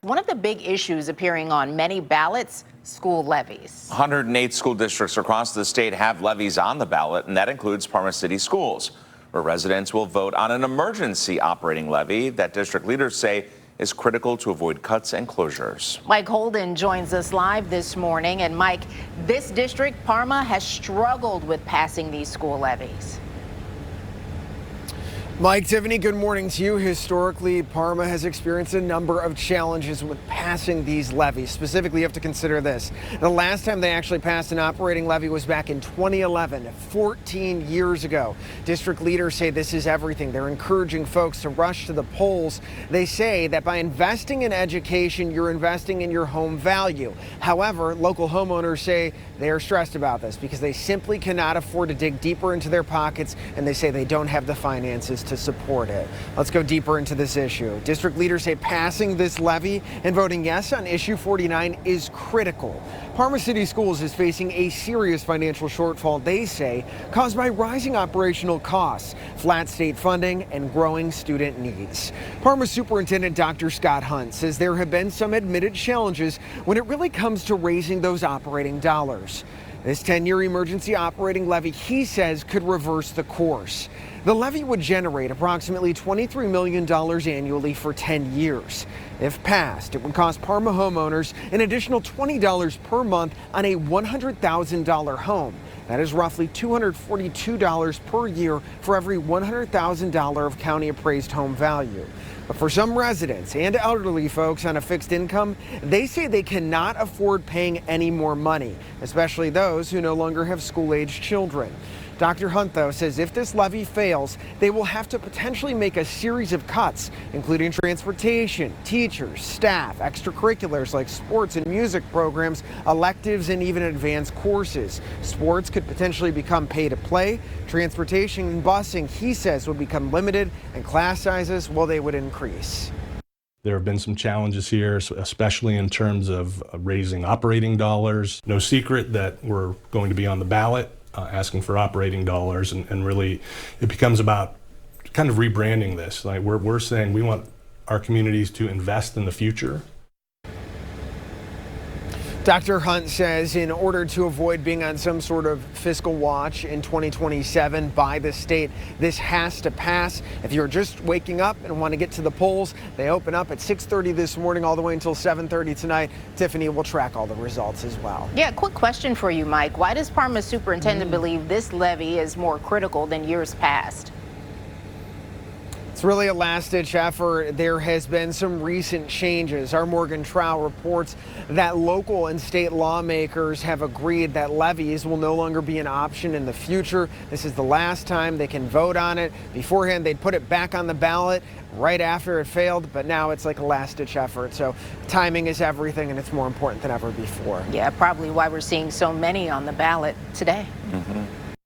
One of the big issues appearing on many ballots, school levies. 108 school districts across the state have levies on the ballot, and that includes Parma City Schools, where residents will vote on an emergency operating levy that district leaders say is critical to avoid cuts and closures. Mike Holden joins us live this morning. And Mike, this district, Parma, has struggled with passing these school levies. Mike, Tiffany, good morning to you. Historically, Parma has experienced a number of challenges with passing these levies. Specifically, you have to consider this. The last time they actually passed an operating levy was back in 2011, 14 years ago. District leaders say this is everything. They're encouraging folks to rush to the polls. They say that by investing in education, you're investing in your home value. However, local homeowners say they are stressed about this because they simply cannot afford to dig deeper into their pockets, and they say they don't have the finances to support it. Let's go deeper into this issue. District leaders say passing this levy and voting yes on issue 49 is critical. Parma City Schools is facing a serious financial shortfall, they say, caused by rising operational costs, flat state funding, and growing student needs. Parma Superintendent Dr. Scott Hunt says there have been some admitted challenges when it really comes to raising those operating dollars. This 10-year emergency operating levy, he says, could reverse the course. The levy would generate approximately $23 million annually for 10 years. If passed, it would cost Parma homeowners an additional $20 per month on a $100,000 home. That is roughly $242 per year for every $100,000 of county appraised home value. But for some residents and elderly folks on a fixed income, they say they cannot afford paying any more money, especially those who no longer have school-aged children. Dr. Hunt, though, says if this levy fails, they will have to potentially make a series of cuts, including transportation, teachers, staff, extracurriculars like sports and music programs, electives, and even advanced courses. Sports could potentially become pay to play. Transportation and busing, he says, would become limited, and class sizes, well, they would increase. There have been some challenges here, especially in terms of raising operating dollars. No secret that we're going to be on the ballot asking for operating dollars, and really it becomes about kind of rebranding this. Like we're saying we want our communities to invest in the future. Dr. Hunt says in order to avoid being on some sort of fiscal watch in 2027 by the state, this has to pass. If you're just waking up and want to get to the polls, they open up at 6:30 this morning all the way until 7:30 tonight. Tiffany will track all the results as well. Yeah, quick question for you, Mike. Why does Parma Superintendent believe this levy is more critical than years past? It's really a last-ditch effort. There has been some recent changes. Our Morgan Trow reports that local and state lawmakers have agreed that levies will no longer be an option in the future. This is the last time they can vote on it. Beforehand, they'd put it back on the ballot right after it failed, but now it's like a last-ditch effort. So timing is everything, and it's more important than ever before. Yeah, probably why we're seeing so many on the ballot today.